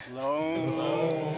Loam.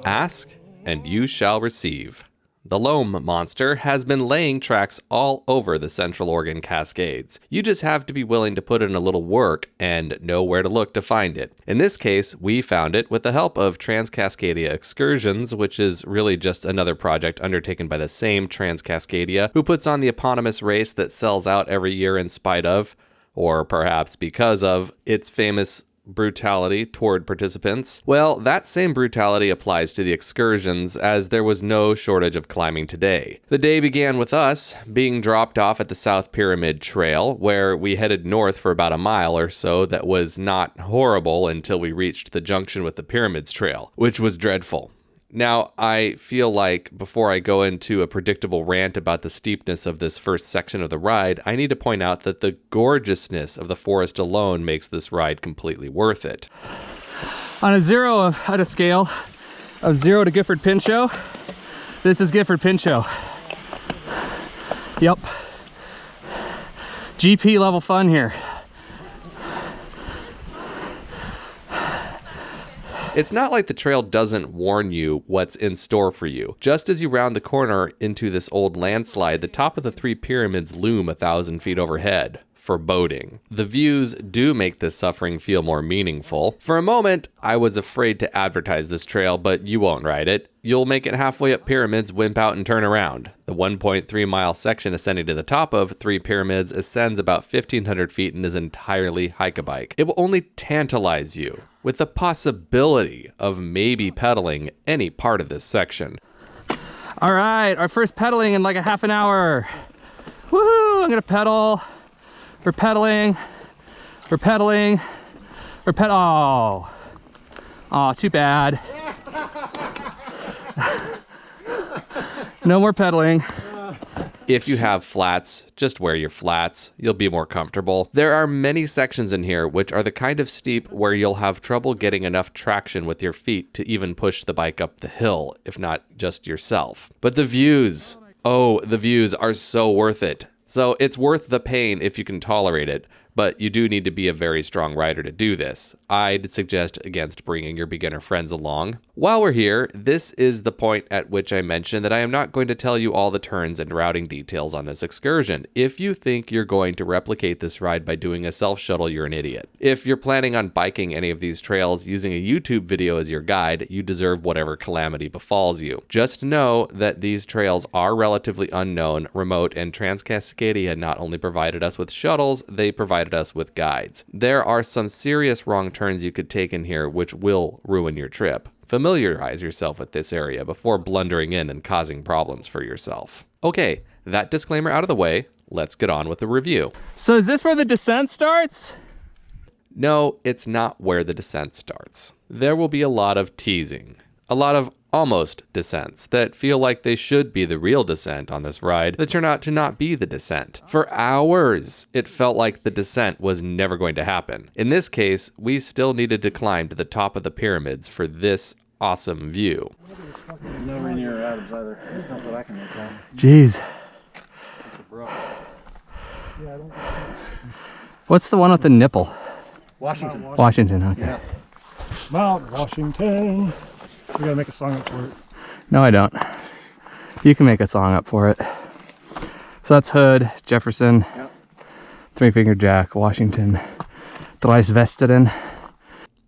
Ask, and you shall receive. The loam monster has been laying tracks all over the Central Oregon Cascades. You just have to be willing to put in a little work and know where to look to find it. In this case, we found it with the help of Transcascadia Excursions, which is really just another project undertaken by the same Transcascadia, who puts on the eponymous race that sells out every year in spite of, or perhaps because of, its famous brutality toward participants. Well, that same brutality applies to the excursions, as there was no shortage of climbing today. The day began with us being dropped off at the South Pyramid Trail, where we headed north for about a mile or so. That was not horrible until we reached the junction with the Pyramids Trail, which was dreadful. Now, I feel like before I go into a predictable rant about the steepness of this first section of the ride, I need to point out that the gorgeousness of the forest alone makes this ride completely worth it. On a scale of 0 to Gifford Pinchot, this is Gifford Pinchot. Yep. GP level fun here. It's not like the trail doesn't warn you what's in store for you. Just as you round the corner into this old landslide, the top of the three pyramids loom 1,000 feet overhead. Foreboding. The views do make this suffering feel more meaningful. For a moment, I was afraid to advertise this trail, but you won't ride it. You'll make it halfway up pyramids, wimp out, and turn around. The 1.3-mile section ascending to the top of three pyramids ascends about 1,500 feet and is entirely hike-a-bike. It will only tantalize you with the possibility of maybe pedaling any part of this section. All right, our first pedaling in like a half an hour. Woohoo! I'm gonna pedal. We're pedaling. We're pedaling. Oh, too bad. No more pedaling. If you have flats, just wear your flats. You'll be more comfortable. There are many sections in here which are the kind of steep where you'll have trouble getting enough traction with your feet to even push the bike up the hill, if not just yourself. But the views, the views are so worth it. So it's worth the pain if you can tolerate it, but you do need to be a very strong rider to do this. I'd suggest against bringing your beginner friends along. While we're here, this is the point at which I mentioned that I am not going to tell you all the turns and routing details on this excursion. If you think you're going to replicate this ride by doing a self-shuttle, you're an idiot. If you're planning on biking any of these trails using a YouTube video as your guide, you deserve whatever calamity befalls you. Just know that these trails are relatively unknown, remote, and Transcascadia not only provided us with shuttles, they provided us with guides. There are some serious wrong turns you could take in here which will ruin your trip. Familiarize yourself with this area before blundering in and causing problems for yourself. Okay, that disclaimer out of the way, let's get on with the review. So is this where the descent starts? No, it's not where the descent starts. There will be a lot of teasing, a lot of almost descents that feel like they should be the real descent on this ride that turn out to not be the descent. For hours, it felt like the descent was never going to happen. In this case, we still needed to climb to the top of the pyramids for this awesome view. Nowhere near Adams either. It's not that I can make that. Jeez. What's the one with the nipple? Washington. Washington, okay. Yeah. Mount Washington. We gotta make a song up for it. No, I don't. You can make a song up for it. So that's Hood, Jefferson, Yep. Three Finger Jack, Washington, Dreisvesteren.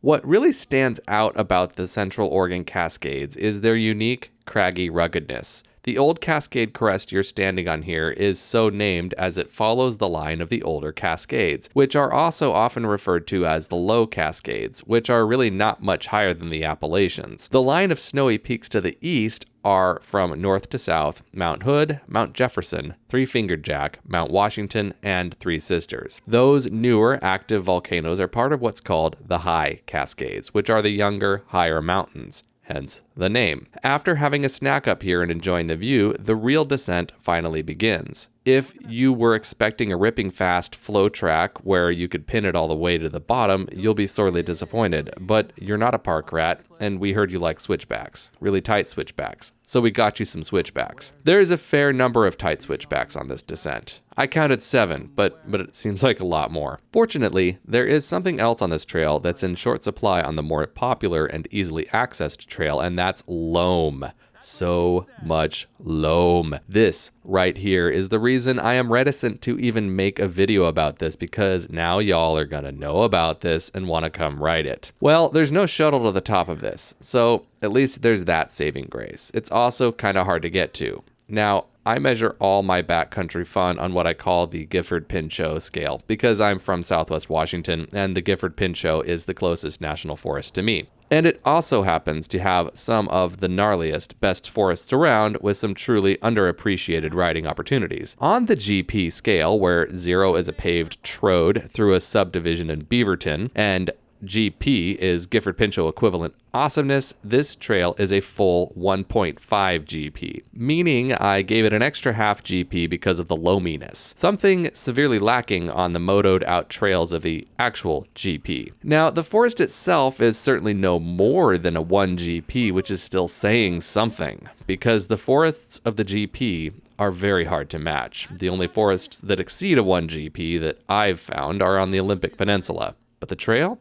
What really stands out about the Central Oregon Cascades is their unique, craggy ruggedness. The Old Cascade Crest you're standing on here is so named as it follows the line of the older Cascades, which are also often referred to as the Low Cascades, which are really not much higher than the Appalachians. The line of snowy peaks to the east are from north to south, Mount Hood, Mount Jefferson, Three Fingered Jack, Mount Washington, and Three Sisters. Those newer active volcanoes are part of what's called the High Cascades, which are the younger, higher mountains. Hence the name. After having a snack up here and enjoying the view, the real descent finally begins. If you were expecting a ripping fast flow track where you could pin it all the way to the bottom, you'll be sorely disappointed. But you're not a park rat, and we heard you like switchbacks. Really tight switchbacks. So we got you some switchbacks. There's a fair number of tight switchbacks on this descent. I counted 7, but it seems like a lot more. Fortunately, there is something else on this trail that's in short supply on the more popular and easily accessed trail, and that's loam. So much loam. This right here is the reason I am reticent to even make a video about this, because now y'all are gonna know about this and want to come ride it. Well, there's no shuttle to the top of this, so at least there's that saving grace. It's also kind of hard to get to. Now, I measure all my backcountry fun on what I call the Gifford Pinchot scale, because I'm from Southwest Washington and the Gifford Pinchot is the closest national forest to me. And it also happens to have some of the gnarliest, best forests around with some truly underappreciated riding opportunities. On the GP scale, where 0 is a paved trode through a subdivision in Beaverton, and GP is Gifford Pinchot equivalent awesomeness, this trail is a full 1.5 GP, meaning I gave it an extra half GP because of the loaminess, something severely lacking on the motoed out trails of the actual GP. Now, the forest itself is certainly no more than a 1 GP, which is still saying something, because the forests of the GP are very hard to match. The only forests that exceed a 1 GP that I've found are on the Olympic Peninsula. But the trail?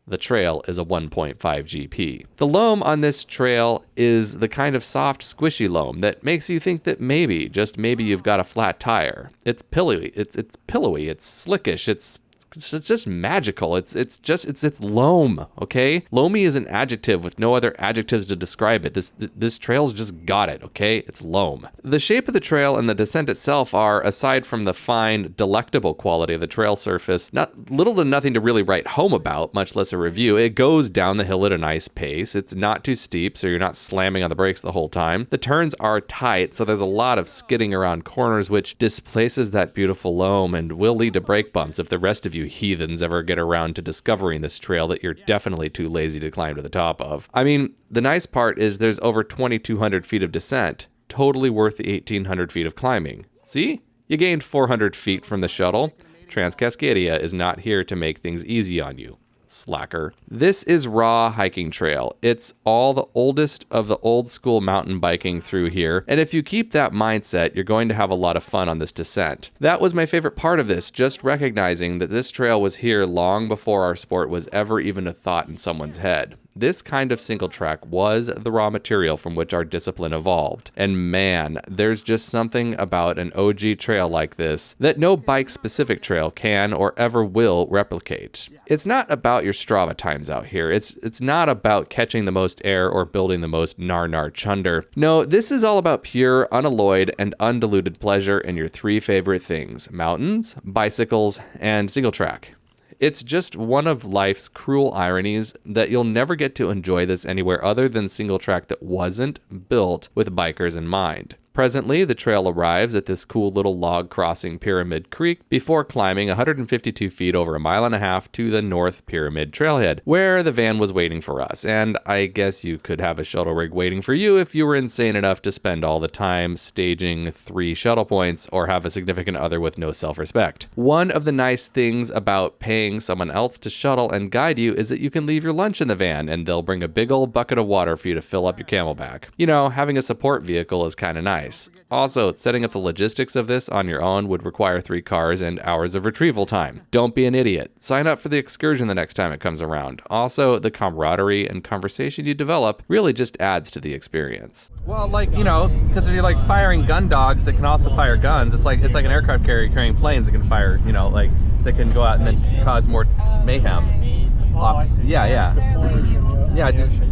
The trail is a 1.5 GP. The loam on this trail is the kind of soft, squishy loam that makes you think that maybe, just maybe, you've got a flat tire. It's pillowy, it's pillowy, it's slickish, it's just magical. It's loam, okay? Loamy is an adjective with no other adjectives to describe it. This trail's just got it, okay? It's loam. The shape of the trail and the descent itself are, aside from the fine, delectable quality of the trail surface, little to nothing to really write home about, much less a review. It goes down the hill at a nice pace. It's not too steep, so you're not slamming on the brakes the whole time. The turns are tight, so there's a lot of skidding around corners, which displaces that beautiful loam and will lead to brake bumps if the rest of you heathens ever get around to discovering this trail that you're definitely too lazy to climb to the top of. I mean, the nice part is there's over 2,200 feet of descent, totally worth the 1,800 feet of climbing. See? You gained 400 feet from the shuttle. Transcascadia is not here to make things easy on you. Slacker. This is raw hiking trail. It's all the oldest of the old school mountain biking through here, and if you keep that mindset, you're going to have a lot of fun on this descent. That was my favorite part of this, just recognizing that this trail was here long before our sport was ever even a thought in someone's head. This kind of single track was the raw material from which our discipline evolved. And man, there's just something about an OG trail like this that no bike-specific trail can or ever will replicate. It's not about your Strava times out here. It's not about catching the most air or building the most nar chunder. No, this is all about pure, unalloyed, and undiluted pleasure in your 3 favorite things: mountains, bicycles, and single track. It's just one of life's cruel ironies that you'll never get to enjoy this anywhere other than single track that wasn't built with bikers in mind. Presently, the trail arrives at this cool little log crossing Pyramid Creek before climbing 152 feet over 1.5 miles to the North Pyramid Trailhead, where the van was waiting for us. And I guess you could have a shuttle rig waiting for you if you were insane enough to spend all the time staging 3 shuttle points or have a significant other with no self-respect. One of the nice things about paying someone else to shuttle and guide you is that you can leave your lunch in the van and they'll bring a big old bucket of water for you to fill up your Camelback. You know, having a support vehicle is kind of nice. Also, setting up the logistics of this on your own would require 3 cars and hours of retrieval time. Don't be an idiot. Sign up for the excursion the next time it comes around. Also, the camaraderie and conversation you develop really just adds to the experience. Well, like, you know, because if you're like firing gun dogs that can also fire guns, it's like an aircraft carrier carrying planes that can fire, you know, like that can go out and then cause more mayhem.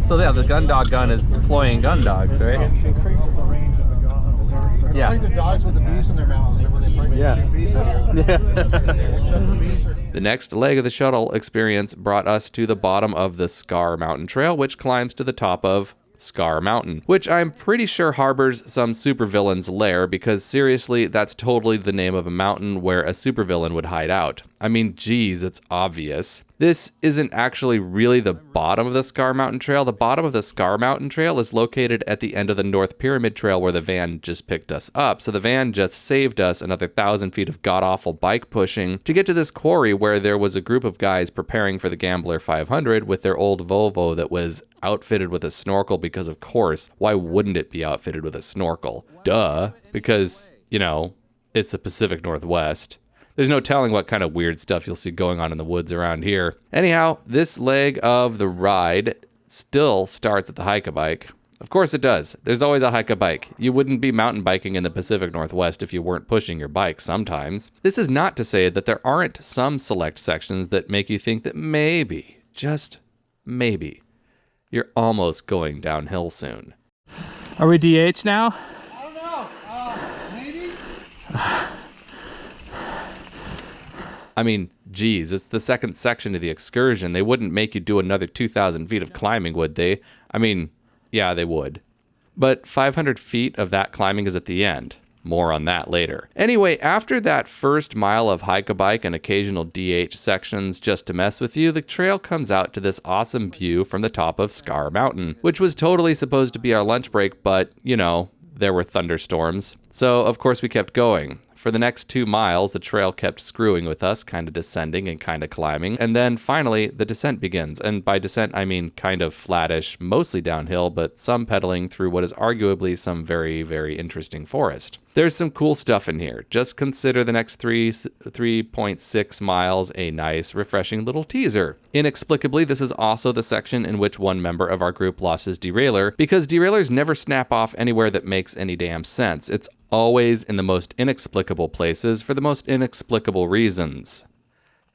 So the gun dog gun is deploying gun dogs, right? Increases the range of the gun. Yeah. Like the dogs with the bees in their mouths. Where they bring shoot bees out here. The next leg of the shuttle experience brought us to the bottom of the Scar Mountain Trail, which climbs to the top of Scar Mountain, which I'm pretty sure harbors some supervillain's lair, because seriously, that's totally the name of a mountain where a supervillain would hide out. I mean, geez, it's obvious. This isn't actually really the bottom of the Scar Mountain Trail. The bottom of the Scar Mountain Trail is located at the end of the North Pyramid Trail where the van just picked us up. So the van just saved us another 1,000 feet of god-awful bike pushing to get to this quarry where there was a group of guys preparing for the Gambler 500 with their old Volvo that was outfitted with a snorkel, because of course, why wouldn't it be outfitted with a snorkel? Duh, because, you know, it's the Pacific Northwest. There's no telling what kind of weird stuff you'll see going on in the woods around here. Anyhow, this leg of the ride still starts at the hike-a-bike. Of course it does. There's always a hike-a-bike. You wouldn't be mountain biking in the Pacific Northwest if you weren't pushing your bike sometimes. This is not to say that there aren't some select sections that make you think that maybe, just maybe, you're almost going downhill soon. Are we DH now? I don't know. Maybe? I mean, geez, it's the second section of the excursion. They wouldn't make you do another 2,000 feet of climbing, would they? I mean, yeah, they would. But 500 feet of that climbing is at the end. More on that later. Anyway, after that first mile of hike-a-bike and occasional DH sections just to mess with you, the trail comes out to this awesome view from the top of Scar Mountain, which was totally supposed to be our lunch break, but, you know, there were thunderstorms. So, of course, we kept going. For the next 2 miles, the trail kept screwing with us, kind of descending and kind of climbing. And then finally, the descent begins. And by descent, I mean kind of flattish, mostly downhill, but some pedaling through what is arguably some very, very interesting forest. There's some cool stuff in here. Just consider the next 3.6 miles a nice, refreshing little teaser. Inexplicably, this is also the section in which one member of our group lost his derailleur, because derailleurs never snap off anywhere that makes any damn sense. It's always in the most inexplicable places for the most inexplicable reasons.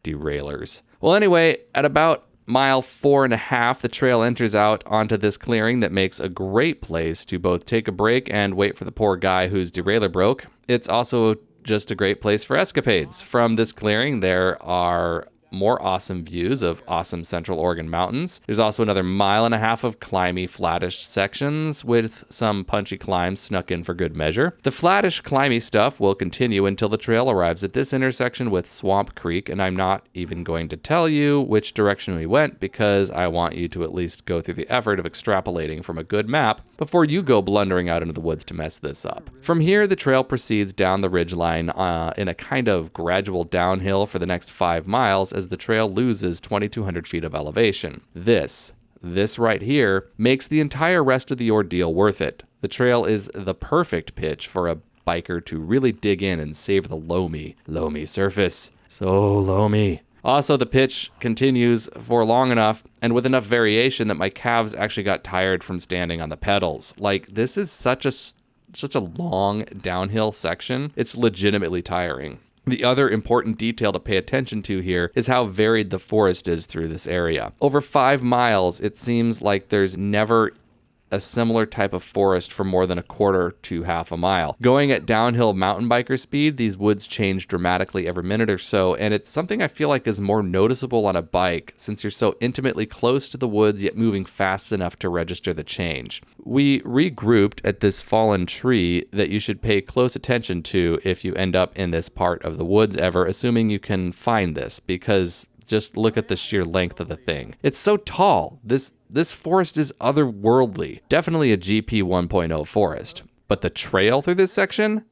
Derailleurs. Well, anyway, at about mile 4.5, the trail enters out onto this clearing that makes a great place to both take a break and wait for the poor guy whose derailleur broke. It's also just a great place for escapades. From this clearing, there are more awesome views of awesome Central Oregon mountains. There's also another 1.5 miles of climby, flattish sections with some punchy climbs snuck in for good measure. The flattish, climby stuff will continue until the trail arrives at this intersection with Swamp Creek, and I'm not even going to tell you which direction we went because I want you to at least go through the effort of extrapolating from a good map before you go blundering out into the woods to mess this up. From here, the trail proceeds down the ridgeline in a kind of gradual downhill for the next 5 miles as the trail loses 2,200 feet of elevation. This right here makes the entire rest of the ordeal worth it. The trail is the perfect pitch for a biker to really dig in and save the loamy surface. So loamy. Also, the pitch continues for long enough and with enough variation that my calves actually got tired from standing on the pedals. Like, this is such a long downhill section. It's legitimately tiring. The other important detail to pay attention to here is how varied the forest is through this area. Over 5 miles, it seems like there's never a similar type of forest for more than a quarter to half a mile. Going at downhill mountain biker speed, these woods change dramatically every minute or so, and it's something I feel like is more noticeable on a bike since you're so intimately close to the woods yet moving fast enough to register the change. We regrouped at this fallen tree that you should pay close attention to if you end up in this part of the woods ever, assuming you can find this, because just look at the sheer length of the thing. It's so tall. This forest is otherworldly. Definitely a GP 1.0 forest. But the trail through this section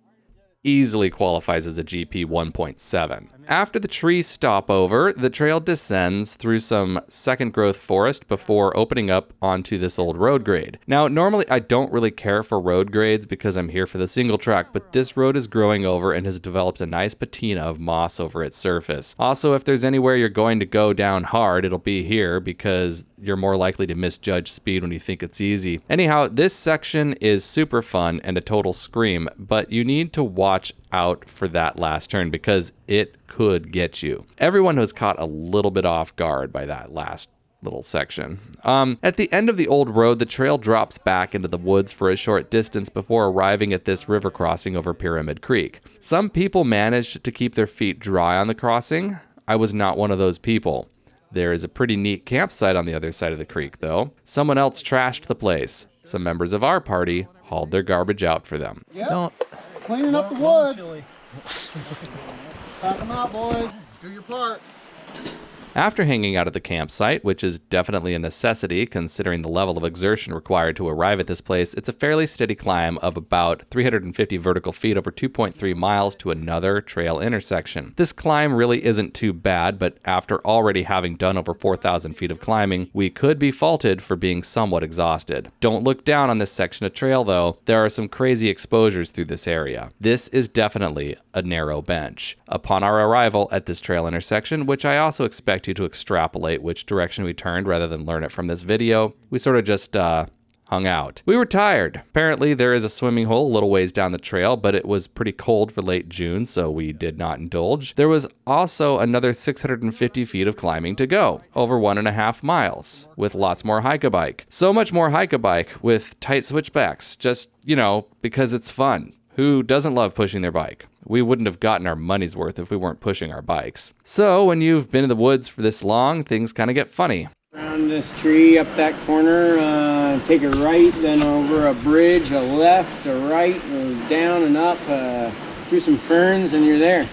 easily qualifies as a GP 1.7. After the tree stopover, the trail descends through some second growth forest before opening up onto this old road grade. Now, normally I don't really care for road grades because I'm here for the single track, but this road is growing over and has developed a nice patina of moss over its surface. Also, if there's anywhere you're going to go down hard, it'll be here because you're more likely to misjudge speed when you think it's easy. Anyhow, this section is super fun and a total scream, but you need to watch out for that last turn because it could get you. Everyone was caught a little bit off guard by that last little section. At the end of the old road, the trail drops back into the woods for a short distance before arriving at this river crossing over Pyramid Creek. Some people managed to keep their feet dry on the crossing. I was not one of those people. There is a pretty neat campsite on the other side of the creek, though. Someone else trashed the place. Some members of our party hauled their garbage out for them. Don't. Cleaning up the woods. Pack them out, boys. Do your part. After hanging out at the campsite, which is definitely a necessity considering the level of exertion required to arrive at this place, it's a fairly steady climb of about 350 vertical feet over 2.3 miles to another trail intersection. This climb really isn't too bad, but after already having done over 4,000 feet of climbing, we could be faulted for being somewhat exhausted. Don't look down on this section of trail though, there are some crazy exposures through this area. This is definitely a narrow bench. Upon our arrival at this trail intersection, which I also expect you to extrapolate which direction we turned rather than learn it from this video, we sort of just hung out. We were tired. Apparently there is a swimming hole a little ways down the trail, but it was pretty cold for late June, so we did not indulge. There was also another 650 feet of climbing to go, over 1.5 miles, with lots more hike-a-bike. So much more hike-a-bike with tight switchbacks, just, you know, because it's fun. Who doesn't love pushing their bike? We wouldn't have gotten our money's worth if we weren't pushing our bikes. So when you've been in the woods for this long, things kind of get funny. Around this tree, up that corner, take a right, then over a bridge, a left, a right, down and up, through some ferns, and you're there.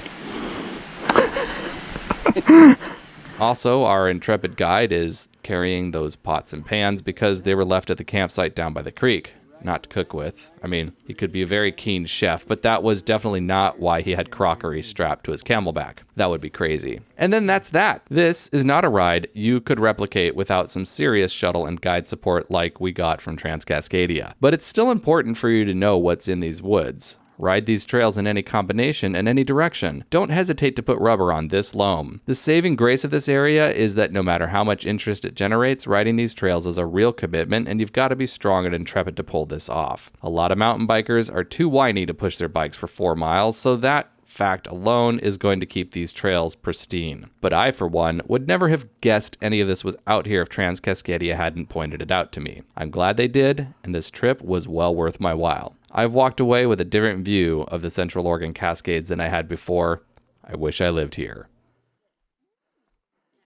Also, our intrepid guide is carrying those pots and pans because they were left at the campsite down by the creek. Not to cook with. I mean, he could be a very keen chef, but that was definitely not why he had crockery strapped to his camelback. That would be crazy. And then that's that. This is not a ride you could replicate without some serious shuttle and guide support like we got from Transcascadia. But it's still important for you to know what's in these woods. Ride these trails in any combination and any direction. Don't hesitate to put rubber on this loam. The saving grace of this area is that no matter how much interest it generates, riding these trails is a real commitment, and you've got to be strong and intrepid to pull this off. A lot of mountain bikers are too whiny to push their bikes for 4 miles, so that fact alone is going to keep these trails pristine. But I, for one, would never have guessed any of this was out here if Transcascadia hadn't pointed it out to me. I'm glad they did, and this trip was well worth my while. I've walked away with a different view of the Central Oregon Cascades than I had before. I wish I lived here.